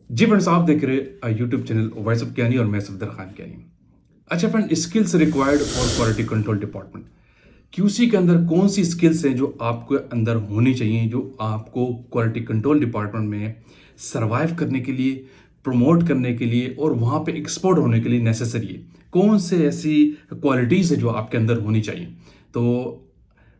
जी friends, आप देख रहे यूट्यूब चैनल वॉइस ऑफ ज्ञानी और मैं सफदर खान ज्ञानी। अच्छा friend, skills required for quality control department. QC के अंदर कौन सी स्किल्स हैं जो आपको अंदर होनी चाहिए, जो आपको क्वालिटी कंट्रोल डिपार्टमेंट में सरवाइव करने के लिए, प्रमोट करने के लिए और वहाँ पे एक्सपर्ट होने के लिए नेसेसरी है? कौन से ऐसी क्वालिटीज़ है जो आपके अंदर होनी चाहिए? तो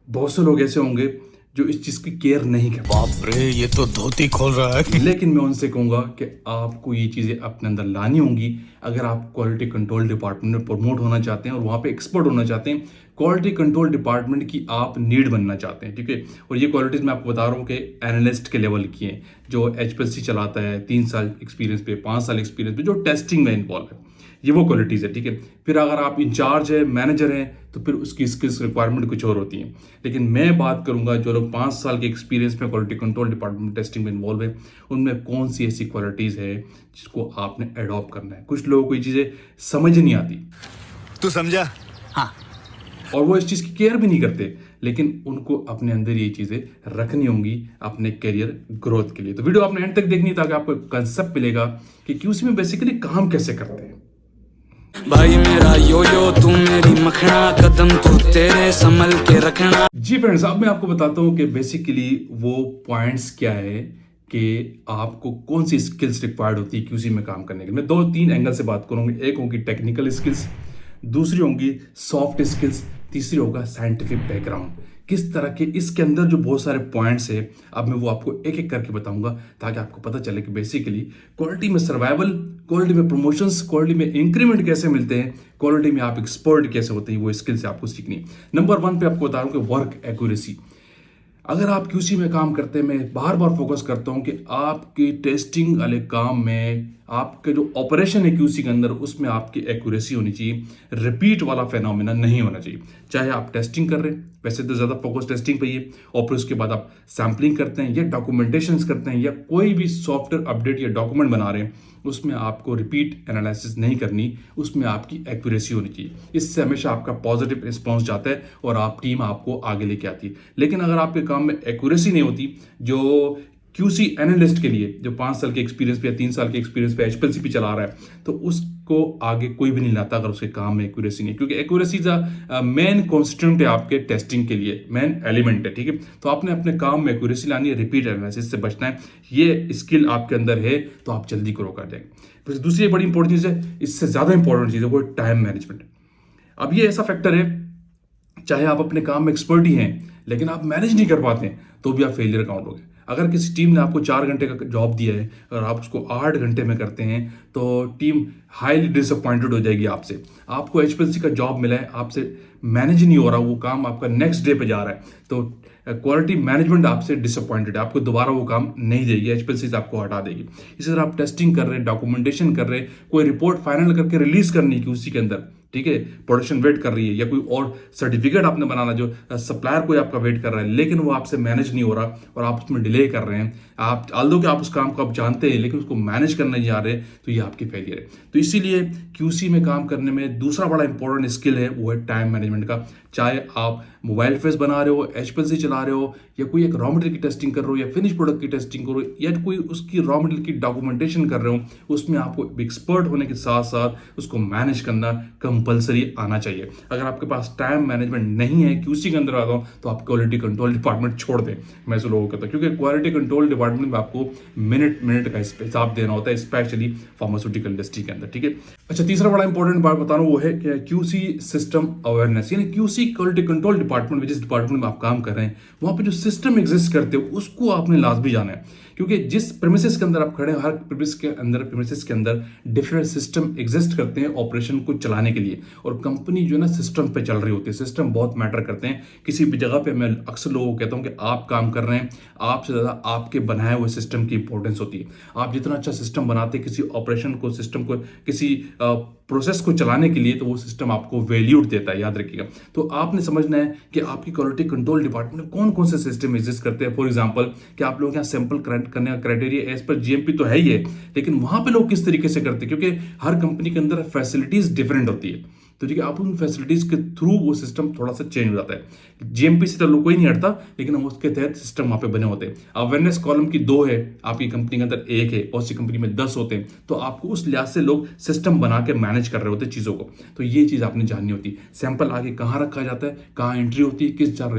बहुत से लोग ऐसे होंगे जो इस चीज़ की केयर नहीं करते। बाप रे, ये तो धोती खोल रहा है। लेकिन मैं उनसे कहूँगा कि आपको ये चीज़ें अपने अंदर लानी होंगी अगर आप क्वालिटी कंट्रोल डिपार्टमेंट में प्रमोट होना चाहते हैं और वहाँ पे एक्सपर्ट होना चाहते हैं। क्वालिटी कंट्रोल डिपार्टमेंट की आप नीड बनना चाहते हैं, ठीक है। और ये क्वालिटीज़ मैं आपको बता रहा हूँ कि एनालिस्ट के लेवल की हैं, जो एचपीएलसी चलाता है 3 साल एक्सपीरियंस पे, 5 साल एक्सपीरियंस पे, जो टेस्टिंग में इन्वॉल्व है। ये वो क्वालिटीज़ है, ठीक है। फिर अगर आप इंचार्ज है, मैनेजर हैं, तो फिर उसकी स्किल्स रिक्वायरमेंट कुछ और होती हैं। लेकिन मैं बात करूंगा जो लोग 5 साल के एक्सपीरियंस में क्वालिटी कंट्रोल डिपार्टमेंट टेस्टिंग में इन्वॉल्व है, उनमें कौन सी ऐसी क्वालिटीज़ है जिसको आपने अडॉप्ट करना है। कुछ लोगों को ये चीज़ें समझ नहीं आती तू समझा? हाँ। और वो इस चीज़ की केयर भी नहीं करते, लेकिन उनको अपने अंदर ये चीज़ें रखनी होंगी अपने करियर ग्रोथ के लिए। तो वीडियो आपने एंड तक देखनी है ताकि आपको कंसेप्ट मिलेगा कि क्यूसी में बेसिकली काम कैसे करते हैं। भाई मेरा यो यो तू मेरी मखना, कदम तू तेरे संभल के रखना। जी फ्रेंड्स, अब मैं आपको बताता हूँ कि बेसिकली वो पॉइंट्स क्या है कि आपको कौन सी स्किल्स रिक्वायर्ड होती है क्यूसी में काम करने के लिए। मैं 2-3 एंगल से बात करूँगी। एक होगी टेक्निकल स्किल्स, दूसरी होंगी सॉफ्ट स्किल्स, तीसरी होगा साइंटिफिक बैकग्राउंड। किस तरह के इसके अंदर जो बहुत सारे पॉइंट्स है, अब मैं वो आपको एक एक करके बताऊंगा ताकि आपको पता चले कि बेसिकली क्वालिटी में सर्वाइवल, क्वालिटी में प्रमोशंस, क्वालिटी में इंक्रीमेंट कैसे मिलते हैं, क्वालिटी में आप एक्सपर्ट कैसे होते हैं, वो स्किल्स आपको सीखनी है। नंबर 1 पे आपको बता रहा हूँ कि वर्क एक्यूरेसी। अगर आप क्यूसी में काम करते हैं, मैं बार बार फोकस करता हूं कि आपकी टेस्टिंग वाले काम में आपके जो ऑपरेशन है क्यूसी के अंदर, उसमें आपकी एक्यूरेसी होनी चाहिए। रिपीट वाला फेनोमेना नहीं होना चाहिए। चाहे आप टेस्टिंग कर रहे हैं, वैसे तो ज़्यादा फोकस टेस्टिंग पे ही है, और फिर उसके बाद आप सैम्पलिंग करते हैं या डॉक्यूमेंटेशन करते हैं या कोई भी सॉफ्टवेयर अपडेट या डॉक्यूमेंट बना रहे हैं, उसमें आपको रिपीट एनालिसिस नहीं करनी, उसमें आपकी एक्यूरेसी होनी चाहिए। इससे हमेशा आपका पॉजिटिव रिस्पॉन्स जाता है और आप टीम आपको आगे लेके आती है। लेकिन अगर आपके काम में एक्यूरेसी नहीं होती, जो क्यूसी एनालिस्ट के लिए जो 5 साल के एक्सपीरियंस पे या 3 साल के एक्सपीरियंस पे एचपीएलसी पे चला रहा है, तो उसको आगे कोई भी नहीं लाता अगर उसके काम में एक्यूरेसी नहीं है। क्योंकि एक्यूरेसी मेन कॉन्स्टिट्यूएंट है आपके टेस्टिंग के लिए, मेन एलिमेंट है, ठीक है। तो आपने अपने काम में एक्यूरेसी लानी है, रिपीट एनालिसिस से बचना है। ये स्किल आपके अंदर है तो आप जल्दी ग्रो कर जाएंगे। फिर दूसरी बड़ी इंपॉर्टेंट चीज़ है, इससे ज़्यादा इंपॉर्टेंट चीज़ है वो टाइम मैनेजमेंट। अब ये ऐसा फैक्टर है, चाहे आप अपने काम में एक्सपर्ट ही हैं लेकिन आप मैनेज नहीं कर पाते हैं तो भी आप फेलियर काउंट हो गए। अगर किसी टीम ने आपको 4 घंटे का जॉब दिया है और आप उसको 8 घंटे में करते हैं तो टीम हाईली डिसअपॉइंटेड हो जाएगी आपसे। आपको एचपीएलसी का जॉब मिला है, आपसे मैनेज नहीं हो रहा, वो काम आपका नेक्स्ट डे पे जा रहा है, तो क्वालिटी मैनेजमेंट आपसे डिसअपॉइंटेड है, आपको दोबारा वो काम नहीं देगी, एचपीएलसी से आपको हटा देगी। इसी तरह आप टेस्टिंग कर रहे हैं, डॉक्यूमेंटेशन कर रहे हैं, कोई रिपोर्ट फाइनल करके रिलीज करनी है उसी के अंदर, ठीक है, प्रोडक्शन वेट कर रही है, या कोई और सर्टिफिकेट आपने बनाना जो सप्लायर कोई आपका वेट कर रहा है, लेकिन वो आपसे मैनेज नहीं हो रहा और आप उसमें डिले कर रहे हैं। आप आल्दो कि आप उस काम को आप जानते हैं लेकिन उसको मैनेज करने जा रहे हैं, तो ये आपकी फेलियर है। तो इसीलिए क्यूसी में काम करने में दूसरा बड़ा इंपॉर्टेंट स्किल है वो है टाइम मैनेजमेंट का। चाहे आप मोबाइल फेस बना रहे हो, एचपीएलसी चला रहे हो, या कोई एक रॉ मटेरियल की टेस्टिंग कर रहे हो, या फिनिश प्रोडक्ट की टेस्टिंग करो, या कोई उसकी रॉ मटेरियल की डॉक्यूमेंटेशन कर रहे हो, उसमें आपको एक्सपर्ट होने के साथ साथ उसको मैनेज करना कंपलसरी आना चाहिए। अगर आपके पास टाइम मैनेजमेंट नहीं है, क्यूसी के अंदर आता हूँ, तो आप क्वालिटी कंट्रोल डिपार्टमेंट छोड़ दें, मैं ऐसे लोगों को कहता हूँ। क्योंकि क्वालिटी कंट्रोल डिपार्टमेंट में आपको मिनट मिनट का हिसाब देना होता है, स्पेशली फार्मास्यूटिकल इंडस्ट्री के अंदर, ठीक है। अच्छा, तीसरा बड़ा इंपॉर्टेंट बात बता रहा हूँ वो है क्यूसी सिस्टम अवेयरनेस। यानी क्यूसी क्वालिटी कंट्रोल डिपार्टमेंट में, जिस डिपार्टमेंट में आप काम कर रहे हैं, वहाँ पे जो सिस्टम एग्जिस्ट करते हो उसको आपने लाजमी जाना है। क्योंकि जिस प्रेमिसेस के अंदर आप खड़े हैं, हर प्रेमिसेस के अंदर डिफरेंट सिस्टम एग्जिस्ट करते हैं ऑपरेशन को चलाने के लिए, और कंपनी जो है ना सिस्टम पे चल रही होती है। सिस्टम बहुत मैटर करते हैं किसी भी जगह पे। मैं अक्सर लोगों को कहता हूँ कि आप काम कर रहे हैं, आपसे ज़्यादा आपके बनाए हुए सिस्टम की इंपॉर्टेंस होती है। आप जितना अच्छा सिस्टम बनाते हैं किसी ऑपरेशन को, सिस्टम को, किसी प्रोसेस को चलाने के लिए, तो वो सिस्टम आपको वैल्यूड देता है, याद रखिएगा। तो आपने समझना है कि आपकी क्वालिटी कंट्रोल डिपार्टमेंट में कौन कौन से सिस्टम एग्जिस्ट करते हैं। फॉर एग्जांपल कि आप लोग यहाँ सैंपल करने का क्राइटेरिया एज पर जीएमपी तो है ही है, लेकिन वहां पे लोग किस तरीके से करते हैं, क्योंकि हर कंपनी के अंदर फैसिलिटीज डिफरेंट होती है। तो ठीक है, आप उन फैसिलिटीज़ के थ्रू वो सिस्टम थोड़ा सा चेंज हो जाता है। जीएमपी से तो कोई नहीं हटता, लेकिन हम उसके तहत सिस्टम वहाँ पे बने होते हैं। अवेयरनेस कॉलम की 2 है, आपकी कंपनी के अंदर 1 है, और उसी कंपनी में 10 होते हैं, तो आपको उस लिहाज से लोग सिस्टम बना के मैनेज कर रहे होते हैं चीज़ों को। तो ये चीज़ आपने जाननी होती है। सैंपल आगे कहाँ रखा जाता है, कहाँ एंट्री होती है, किस जगह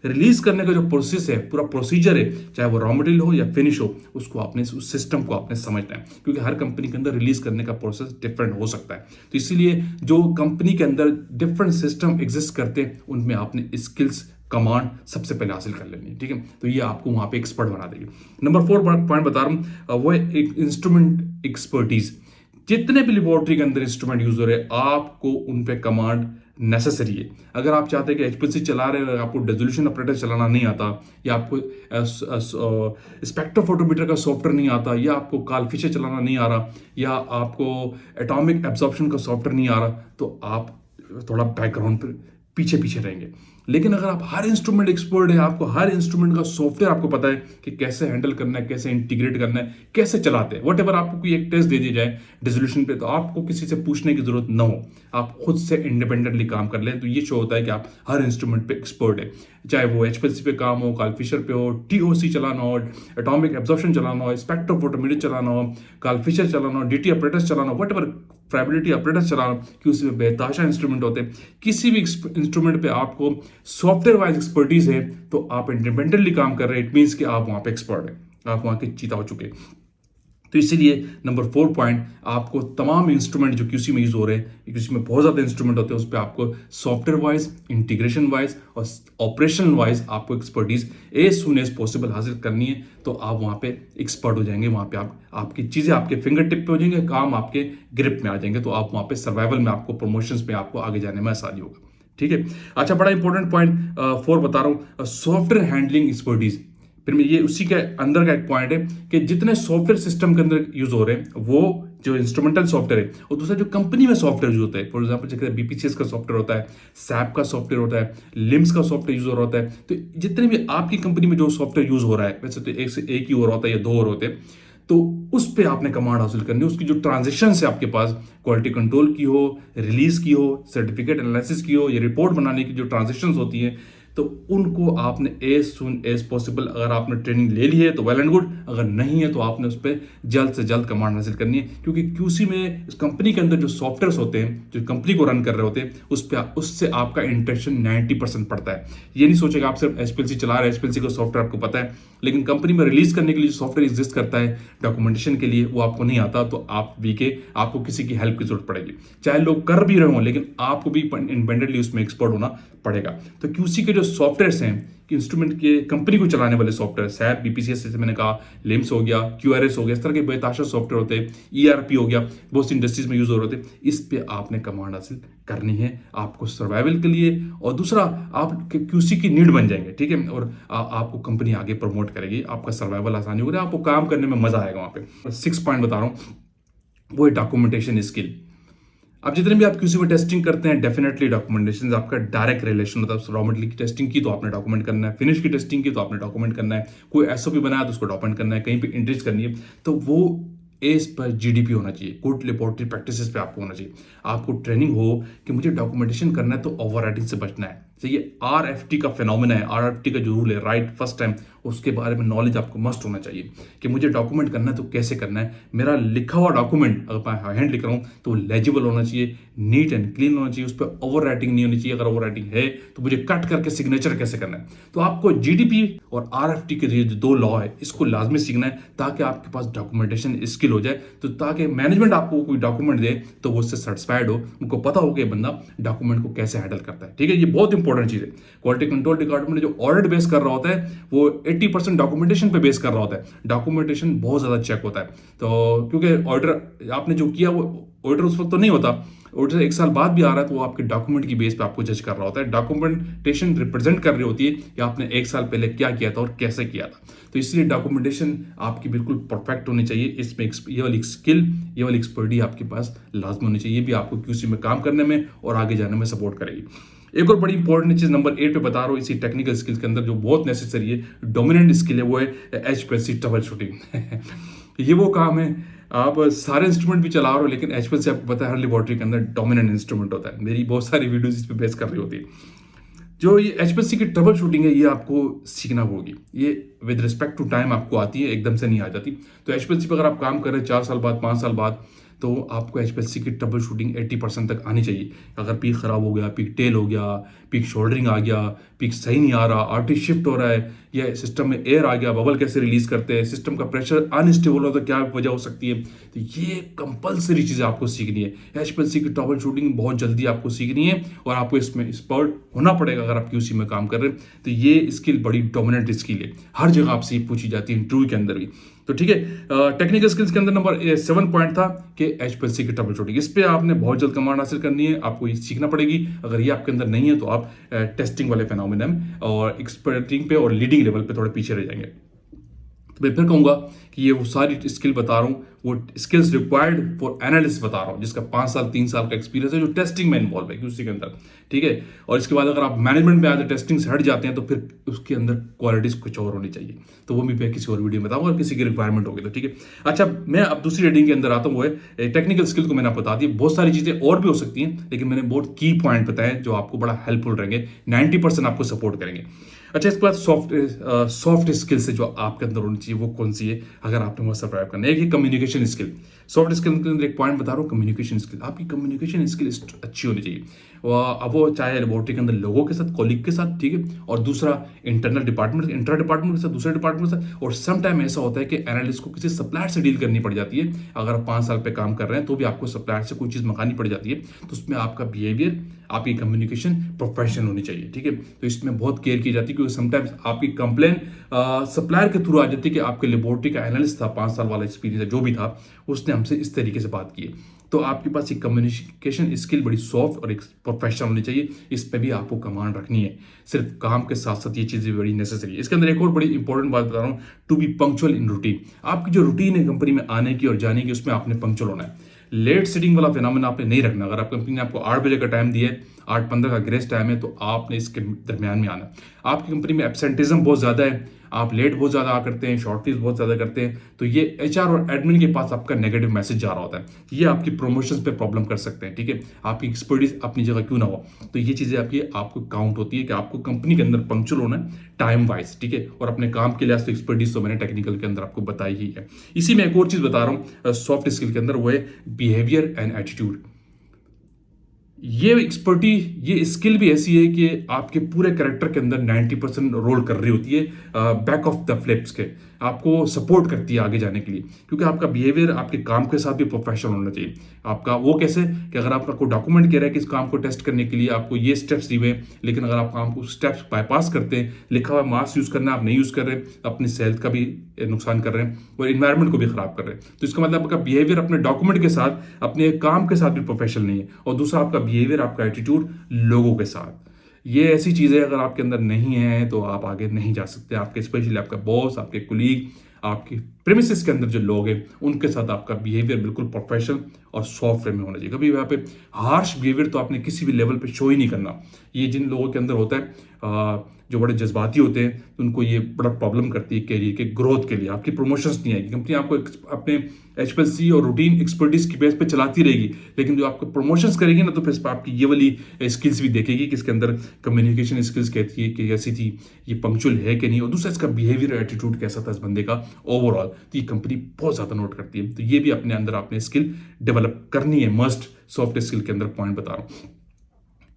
रिलीज करने का जो प्रोसेस है, पूरा प्रोसीजर है, चाहे वो रॉ मटेरियल हो या फिनिश हो, उसको आपने उस सिस्टम को आपने समझना है, क्योंकि हर कंपनी के अंदर रिलीज करने का प्रोसेस डिफरेंट हो सकता है। तो इसीलिए जो कंपनी के अंदर डिफरेंट सिस्टम एग्जिस्ट करते हैं, उनमें आपने स्किल्स कमांड सबसे पहले हासिल कर लेनी है, ठीक है। तो ये आपको वहां पे एक्सपर्ट बना देगी। नंबर 4 पॉइंट बता रहा हूं, वो है एक इंस्ट्रूमेंट एक्सपर्टीज। जितने भी लेबोरेटरी के अंदर इंस्ट्रूमेंट यूज हो रहे हैं, आपको उन पे कमांड नेसेसरी है। अगर आप चाहते हैं कि एचपीएलसी चला रहे हैं, आपको डिसोल्यूशन ऑपरेटर चलाना नहीं आता, या आपको स्पेक्ट्रोफोटोमीटर का सॉफ्टवेयर नहीं आता, या आपको कार्ल फिशर चलाना नहीं आ रहा, या आपको एटॉमिक एब्जॉर्प्शन का सॉफ्टवेयर नहीं आ रहा, तो आप थोड़ा बैकग्राउंड पर पीछे पीछे रहेंगे। लेकिन अगर आप हर इंस्ट्रूमेंट एक्सपर्ट है, आपको हर इंस्ट्रूमेंट का सॉफ्टवेयर आपको पता है कि कैसे हैंडल करना है, कैसे इंटीग्रेट करना है, कैसे चलाते हैं, व्हाटएवर आपको कोई एक टेस्ट दे दिया जाए डिसोल्यूशन पे, तो आपको किसी से पूछने की जरूरत ना हो, आप खुद से इंडिपेंडेंटली काम कर लें, तो ये शो होता है कि आप हर इंस्ट्रूमेंट पे एक्सपर्ट है। चाहे वो एचपीएलसी पे काम हो, कार्ल फिशर पे हो, टीओसी चलाना हो, एटॉमिक एब्जॉर्प्शन चलाना हो, स्पेक्ट्रोफोटोमीटर चलाना हो, कार्ल फिशर चलाना हो, डीटी ऑपरेटर्स चलाना हो, व्हाटएवर प्रोबेबिलिटी ऑपरेटर्स चलाना, कि उसमें बेताशा इंस्ट्रूमेंट होते हैं। किसी भी इंस्ट्रूमेंट पे आपको सॉफ्टवेयर वाइज एक्सपर्टीज है, तो आप इंडिपेंडेंटली काम कर रहे हैं, इट मीन्स कि आप वहां पे एक्सपर्ट हैं, आप वहां के चीता हो चुके हैं। तो इसीलिए नंबर 4 पॉइंट, आपको तमाम इंस्ट्रूमेंट जो क्यूसी में यूज हो रहे हैं, क्यूसी में बहुत ज़्यादा इंस्ट्रूमेंट होते हैं, उस पर आपको सॉफ्टवेयर वाइज, इंटीग्रेशन वाइज और ऑपरेशनल वाइज आपको expertise as soon as possible हासिल करनी है। तो आप वहाँ पे एक्सपर्ट हो जाएंगे, वहाँ पे आपकी चीज़ें आपके फिंगर टिप पे हो जाएंगे, काम आपके ग्रिप में आ जाएंगे, तो आप वहाँ पे सर्वाइवल में, आपको प्रमोशंस में आपको आगे जाने में आसानी होगा, ठीक है। अच्छा, बड़ा इंपॉर्टेंट पॉइंट 4 बता रहा हूँ, सॉफ्टवेयर हैंडलिंग एक्सपर्टीज। फिर मैं ये उसी के अंदर का एक पॉइंट है कि जितने सॉफ्टवेयर सिस्टम के अंदर यूज हो रहे हैं, वो जो इंस्ट्रूमेंटल सॉफ्टवेयर है, और दूसरा जो कंपनी में सॉफ्टवेयर यूज होता है, फॉर एग्जांपल जैसे बीपीसीएस का सॉफ्टवेयर होता है, सैप का सॉफ्टवेयर होता है, लिम्स का सॉफ्टवेयर यूज हो रहा होता है। तो जितने भी आपकी कंपनी में जो सॉफ्टवेयर यूज हो रहा है, वैसे तो एक से एक ही हो रहा होता है या 2 और होते हैं, तो उस पर आपने कमांड हासिल करनी है। उसकी जो ट्रांजेक्शन है आपके पास, क्वालिटी कंट्रोल की हो, रिलीज की हो, सर्टिफिकेट एनालिसिस की हो, या रिपोर्ट बनाने की जो ट्रांजेक्शन होती हैं, तो उनको आपने एज सुन एज पॉसिबल, अगर आपने ट्रेनिंग ले ली है तो वेल एंड गुड, अगर नहीं है तो आपने उस पर जल्द से जल्द कमांड हासिल करनी है। क्योंकि क्यूसी में इस कंपनी के अंदर जो सॉफ्टवेयर होते हैं, जो कंपनी को रन कर रहे होते हैं, उससे आपका इंटरेक्शन 90% पड़ता है। ये नहीं सोचेगा आप सिर्फ एचपीएलसी चला रहे हैं, एचपीएलसी का सॉफ्टवेयर आपको पता है, लेकिन कंपनी में रिलीज करने के लिए जो सॉफ्टवेयर एग्जिस्ट करता है डॉक्यूमेंटेशन के लिए, वो आपको नहीं आता, तो आप वीके, आपको किसी की हेल्प की जरूरत पड़ेगी। चाहे लोग कर भी रहे हो, लेकिन आपको भी इंडिपेंडेंटली उसमें एक्सपर्ट होना पड़ेगा। तो क्यूसी के जो सॉफ्टवेयर्स हैं, कि इंस्ट्रूमेंट के कंपनी को चलाने वाले सॉफ्टवेयर, सैप, बीपीसीएस जैसे मैंने कहा, लिम्स हो गया, क्यूआरएस हो गया, इस तरह के बेताशा सॉफ्टवेयर होते हैं, ईआरपी हो गया, बहुत सी इंडस्ट्रीज में यूज हो रहे होते हैं, इस पे आपने कमांड हासिल करनी है आपको सर्वाइवल के लिए, और दूसरा आप क्यूसी की नीड बन जाएंगे, ठीक है, और आपको कंपनी आगे प्रमोट करेगी, आपका सर्वाइवल आसानी होगा, आपको काम करने में मजा आएगा। वहां पे 6 पॉइंट बता रहा हूं, वो है डॉक्यूमेंटेशन स्किल। अब जितने भी आप क्यूसी में टेस्टिंग करते हैं, डेफिनेटली डॉक्यूमेंटेशन आपका डायरेक्ट रिलेशन होता है। रॉ मटेरियल की टेस्टिंग की तो आपने डॉक्यूमेंट करना है, फिनिश की टेस्टिंग की तो आपने डॉक्यूमेंट करना है, कोई एसओपी बनाया तो उसको डॉक्यूमेंट करना है, कहीं पे एंट्रीज करनी है, तो वो एज पर जीडीपी होना चाहिए, गुड लेबोरेटरी प्रैक्टिसेस पे आपको होना चाहिए। आपको ट्रेनिंग हो कि मुझे डॉक्यूमेंटेशन करना है तो ओवर राइटिंग से बचना है। तो ये आरएफटी का फिनोमेना है, आरएफटी का जो रूल है, राइट फर्स्ट टाइम, उसके बारे में नॉलेज आपको मस्ट होना चाहिए कि मुझे डॉक्यूमेंट करना है तो कैसे करना है। मेरा लिखा हुआ डॉक्यूमेंट अगर मैं हैंड लिख रहा हूँ तो लेजिबल होना चाहिए, नीट एंड क्लीन होना चाहिए, उस पर ओवर राइटिंग नहीं होनी चाहिए। अगर ओवर राइटिंग है तो मुझे कट करके सिग्नेचर कैसे करना है। तो आपको जीडीपी और आरएफटी के जो 2 लॉ है, इसको लाजमी सीखना है ताकि आपके पास डॉक्यूमेंटेशन स्किल हो जाए, तो ताकि मैनेजमेंट आपको कोई डॉक्यूमेंट दे तो वो उससे सेटिस्फाइड हो, उनको पता हो कि बंदा डॉक्यूमेंट को कैसे हैंडल करता है। ठीक है, ये बहुत इंपॉर्टेंट चीज है। क्वालिटी कंट्रोल डिपार्टमेंट जो ऑडिट बेस कर रहा होता है वो 80% डॉक्यूमेंटेशन पे बेस कर रहा होता है। डॉक्यूमेंटेशन बहुत ज्यादा चेक होता है, तो क्योंकि ऑर्डर आपने जो किया वो ऑर्डर उस वक्त तो नहीं होता, ऑर्डर 1 साल बाद भी आ रहा है, तो वो आपके डॉक्यूमेंट की बेस पे आपको जज कर रहा होता है। डॉक्यूमेंटेशन रिप्रेजेंट कर रही होती है कि आपने 1 साल पहले क्या किया था और कैसे किया था। तो इसलिए डॉक्यूमेंटेशन आपकी बिल्कुल परफेक्ट होनी चाहिए। इसमें ये वाली स्किल, ये वाली एक्सपर्टी आपके पास लाजमी होनी चाहिए। ये भी आपको क्यूसी में काम करने में और आगे जाने में सपोर्ट करेगी। एक और बड़ी इंपॉर्टेंट चीज नंबर 8 पे बता रहा हूँ, इसी टेक्निकल स्किल्स के अंदर जो बहुत नेसेसरी है, डोमिनेंट स्किल है, वो है एचपीएलसी ट्रबल शूटिंग। ये वो काम है आप सारे इंस्ट्रूमेंट भी चला रहे हो, लेकिन एचपीएलसी आपको पता है हर लेबोरेटरी के अंदर डोमिनेंट इंस्ट्रूमेंट होता है। मेरी बहुत सारी वीडियोज इस पर बेस कर रही होती है। जो ये एचपीएलसी की ट्रबल शूटिंग है, ये आपको सीखना होगी। ये विद रिस्पेक्ट टू टाइम आपको आती है, एकदम से नहीं आ जाती। तो एचपीएलसी पर अगर आप काम कर रहे हैं 4 साल बाद, 5 साल बाद, तो आपको एचपीएलसी की ट्रबल शूटिंग 80% तक आनी चाहिए। अगर पीक खराब हो गया, पीक टेल हो गया, पीक शोल्डरिंग आ गया, पीक सही नहीं आ रहा, आर्टिस्ट शिफ्ट हो रहा है, या सिस्टम में एयर आ गया, बबल कैसे रिलीज करते हैं, सिस्टम का प्रेशर अनस्टेबल हो तो क्या वजह हो सकती है, तो ये कंपलसरी चीज़ें आपको सीखनी है। एचपीएलसी की ट्रबल शूटिंग बहुत जल्दी आपको सीखनी है और आपको इसमें एक्सपर्ट होना पड़ेगा अगर आप क्यूसी में काम कर रहे हैं। तो ये स्किल बड़ी डोमिनेंट स्किल है, हर जगह आपसे पूछी जाती है, इंटरव्यू के अंदर भी। तो ठीक है, टेक्निकल स्किल्स के अंदर नंबर 7 पॉइंट था कि एचपीएलसी की ट्रबल शूटिंग। इस पे आपने बहुत जल्द कमांड हासिल करनी है, आपको ये सीखना पड़ेगी। अगर ये आपके अंदर नहीं है तो आप टेस्टिंग वाले फेनोमेनन और एक्सपर्टिंग पे और लीडिंग लेवल पे थोड़े पीछे रह जाएंगे। तो मैं फिर कहूंगा कि ये वो सारी स्किल बता रहा हूँ, वो स्किल्स रिक्वायर्ड फॉर एनालिस्ट बता रहा हूँ, जिसका 5 साल 3 साल का एक्सपीरियंस है, जो टेस्टिंग में इन्वॉल्व है क्यूसी के अंदर। ठीक है, और इसके बाद अगर आप मैनेजमेंट में आते टेस्टिंग से हट जाते हैं तो फिर उसके अंदर क्वालिटीज कुछ और होनी चाहिए। तो वो भी मैं किसी और वीडियो में बताऊंगा, किसी की रिक्वायरमेंट होगी तो। ठीक है, अच्छा मैं अब दूसरी रेडिंग के अंदर आता हूँ, वो है टेक्निकल स्किल को मैंने आप बता दी। बहुत सारी चीजें और भी हो सकती हैं, लेकिन मैंने बहुत की पॉइंट बताए जो आपको बड़ा हेल्पफुल रहेंगे, 90% आपको सपोर्ट करेंगे। अच्छा, इसके बाद सॉफ्ट स्किल्स है जो आपके अंदर होनी चाहिए, वो कौन सी है अगर आपने वो सर्वाइव करना है? एक कम्युनिकेशन स्किल। सॉफ्ट स्किल के अंदर एक पॉइंट बता रहा हूँ, कम्युनिकेशन स्किल। आपकी कम्युनिकेशन स्किल अच्छी होनी चाहिए। अब वो चाहे लेबोरेटरी के अंदर लोगों के साथ, कॉलीग के साथ, ठीक है, और दूसरा इंटरनल डिपार्टमेंट, इंटर डिपार्टमेंट के साथ, दूसरे डिपार्टमेंट के साथ। और सम टाइम ऐसा होता है कि एनालिस्ट को किसी सप्लायर से डील करनी पड़ जाती है। अगर आप 5 साल पे काम कर रहे हैं तो भी आपको सप्लायर से कोई चीज़ मंगानी पड़ जाती है, तो उसमें आपका बिहेवियर, आपकी कम्युनिकेशन प्रोफेशनल होनी चाहिए। ठीक है, तो इसमें बहुत केयर की जाती है, क्योंकि समटाइम्स आपकी कंप्लेन सप्लायर के थ्रू आ जाती है कि आपके लेबोरेटरी का एनालिस्ट था, 5 साल वाला एक्सपीरियंस है, जो भी था, उसने हमसे इस तरीके से बात की है। तो आपके पास एक कम्युनिकेशन स्किल बड़ी सॉफ्ट और एक प्रोफेशनल होनी चाहिए। इस पे भी आपको कमांड रखनी है, सिर्फ काम के साथ साथ ये चीज़ें बड़ी नेसेसरी है। इसके अंदर एक और बड़ी इंपॉर्टेंट बात बता रहा हूँ, to be punctual in routine. आपकी जो रूटीन है कंपनी में आने की और जाने की, उसमें आपने पंक्चुअल होना है। लेट सिटिंग वाला फिनोमेना आपने नहीं रखना। अगर आप कंपनी ने आपको 8 बजे का टाइम दिया है, 8:15 का ग्रेस टाइम है, तो आपने इसके दरमियान में आना। आपकी कंपनी में एब्सेंटिज्म बहुत ज़्यादा है, आप लेट बहुत ज़्यादा करते हैं, शॉर्टलिस्ट बहुत ज़्यादा करते हैं, तो ये एचआर और एडमिन के पास आपका नेगेटिव मैसेज जा रहा होता है। ये आपकी प्रमोशंस पे प्रॉब्लम कर सकते हैं। ठीक है, आपकी एक्सपर्टीज अपनी जगह क्यों ना हो। तो ये चीज़ें आपको काउंट होती है कि आपको कंपनी के अंदर पंक्चुअल होना है टाइम वाइज। ठीक है, और अपने काम के लिहाज से एक्सपर्टीज तो मैंने टेक्निकल के अंदर आपको बताई ही है। इसी में एक और चीज़ बता रहा हूँ सॉफ्ट स्किल के अंदर, वो है बिहेवियर एंड एटीट्यूड। ये एक्सपर्टी, ये स्किल भी ऐसी है कि आपके पूरे कैरेक्टर के अंदर 90% रोल कर रही होती है, बैक ऑफ द फ्लिप्स के, आपको सपोर्ट करती है आगे जाने के लिए। क्योंकि आपका बिहेवियर आपके काम के साथ भी प्रोफेशनल होना चाहिए। आपका वो कैसे कि अगर आपका कोई डॉक्यूमेंट कह रहा है कि इस काम को टेस्ट करने के लिए आपको ये स्टेप्स दिए हुए, लेकिन अगर आप काम को स्टेप्स बाईपास करते हैं, लिखा हुआ मास्क यूज करना आप नहीं यूज कर रहे, अपनी सेहत का भी नुकसान कर रहे हैं और इन्वायरमेंट को भी खराब कर रहे हैं, तो इसका मतलब आपका बिहेवियर अपने डॉक्यूमेंट के साथ, अपने काम के साथ भी प्रोफेशनल नहीं है। और दूसरा आपका बिहेवियर, आपका एटीट्यूड लोगों के साथ, ये ऐसी चीज़ें अगर आपके अंदर नहीं है तो आप आगे नहीं जा सकते। आपके स्पेशली आपका बॉस, आपके कुलीग, आपके प्रेमिसेस के अंदर जो लोग हैं, उनके साथ आपका बिहेवियर बिल्कुल प्रोफेशनल और सॉफ्ट वे में होना चाहिए। कभी यहाँ पे हार्श बिहेवियर तो आपने किसी भी लेवल पे शो ही नहीं करना। ये जिन लोगों के अंदर होता है जो बड़े जज्बाती होते हैं, तो उनको ये बड़ा प्रॉब्लम करती है कैरियर के ग्रोथ के लिए। आपकी प्रमोशंस नहीं आएगी, कंपनी आपको अपने एचपीएलसी और रूटीन एक्सपर्टीज की बेस पे चलाती रहेगी, लेकिन जो आपको प्रमोशंस करेगी ना, तो फिर आपकी ये वाली स्किल्स भी देखेगी कि इसके अंदर कम्युनिकेशन स्किल्स कहती है कि कैसी थी, ये पंक्चुअल है कि नहीं, और दूसरा इसका बिहेवियर एटीट्यूड कैसा था इस बंदे का ओवरऑल। तो ये कंपनी बहुत ज़्यादा नोट करती है। तो ये भी अपने अंदर आपने स्किल डेवलप करनी है, मस्ट सॉफ्ट स्किल के अंदर पॉइंट बता रहा हूँ।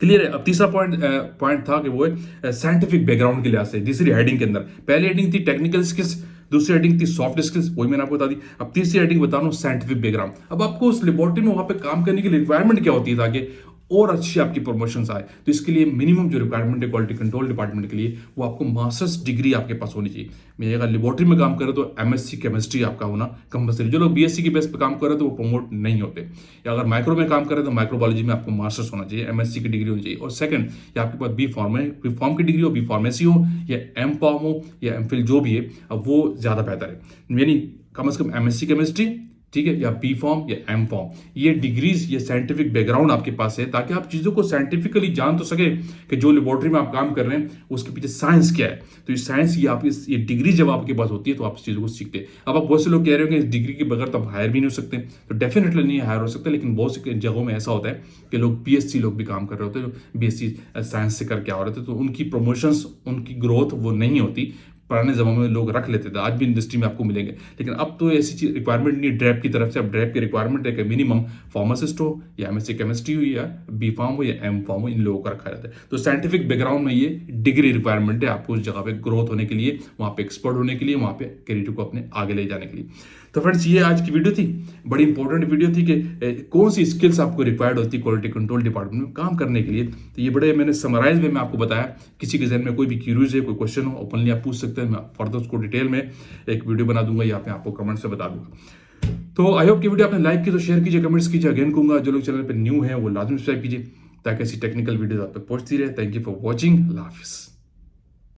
क्लियर है। अब तीसरा पॉइंट था कि वो है साइंटिफिक बैकग्राउंड के लिहाज से। तीसरी हेडिंग के अंदर, पहली हेडिंग थी टेक्निकल स्किल्स, दूसरी हेडिंग थी सॉफ्ट स्किल्स, वही मैंने आपको बता दी। अब तीसरी हेडिंग बता रहा हूँ साइंटिफिक बैकग्राउंड। अब आपको उस लेबोरेटरी में वहां पे काम करने की रिक्वायरमेंट क्या होती है ताकि और अच्छी आपकी प्रमोशंस आए, तो इसके लिए मिनिमम जो रिक्वायरमेंट है क्वालिटी कंट्रोल डिपार्टमेंट के लिए, वो आपको मास्टर्स डिग्री आपके पास होनी चाहिए। मैं अगर लेबोरेटरी में काम कर रहे तो एमएससी केमिस्ट्री आपका होना कंपलसरी। जो लोग बीएससी की बेस पे काम कर रहे हैं तो वो प्रमोट नहीं होते। या अगर माइक्रो में काम कर रहे हैं तो माइक्रोबायोलॉजी में आपको मास्टर्स होना चाहिए, एमएससी की डिग्री होनी चाहिए। और सेकंड, या आपके पास बी फॉर्म की डिग्री हो, बी फार्मेसी हो, या एम फॉर्म हो, या एमफिल, जो भी है, अब वो ज़्यादा बेहतर है। यानी कम से कम एमएससी केमिस्ट्री, ठीक है, या बी फॉर्म या एम फॉर्म। ये डिग्रीज, ये साइंटिफिक बैकग्राउंड आपके पास है ताकि आप चीज़ों को साइंटिफिकली जान तो सके कि जो लेबोरेटरी में आप काम कर रहे हैं उसके पीछे साइंस क्या है। तो ये साइंस, ये डिग्री जब आपके पास होती है तो आप इस चीज़ों को सीखते हैं। अब आप बहुत से लोग कह रहे हो कि इस डिग्री के बगैर तो आप हायर भी नहीं हो सकते, तो डेफिनेटली नहीं हायर हो सकते, लेकिन बहुत सी जगहों में ऐसा होता है कि लोग पीएचसी लोग भी काम कर रहे होते हैं, जो बीएससी साइंस से करके आ रहे थे, तो उनकी प्रमोशंस, उनकी ग्रोथ वो नहीं होती। पुराने ज़माने में लोग रख लेते थे, आज भी इंडस्ट्री में आपको मिलेंगे, लेकिन अब तो ऐसी चीज रिक्वायरमेंट नहीं है ड्रैप की तरफ से। अब ड्रैप की रिक्वायरमेंट है कि मिनिमम फार्मासिस्ट हो या एमएससी केमिस्ट्री हो या बी फार्म हो या एम फार्म हो, इन लोगों को रखा जाता है। तो साइंटिफिक बैकग्राउंड में ये डिग्री रिक्वायरमेंट है आपको उस जगह पे ग्रोथ होने के लिए, वहाँ पे एक्सपर्ट होने के लिए, वहाँ पे करियर को अपने आगे ले जाने के लिए। तो फ्रेंड्स, ये आज की वीडियो थी, बड़ी इंपॉर्टेंट वीडियो थी कि कौन सी स्किल्स आपको रिक्वायर्ड होती है क्वालिटी कंट्रोल डिपार्टमेंट में काम करने के लिए। तो ये बड़े मैंने समराइज वे में आपको बताया। किसी के जहन में कोई भी क्यूरियस है, कोई क्वेश्चन हो, ओपनली आप पूछ सकते हैं, मैं फर्दर उसको डिटेल में एक वीडियो बना दूंगा या आपको कमेंट्स में बता दूंगा। तो आई होप कि वीडियो आपने लाइक की तो शेयर कीजिए, कमेंट्स कीजिए। अगेन कहूंगा, जो लोग चैनल पर न्यू हैं वो लाजमी सब्सक्राइब कीजिए ताकि ऐसी टेक्निकल वीडियोज आप तक पहुंचती रहे। Thank you for watching. Allah हाफिज़।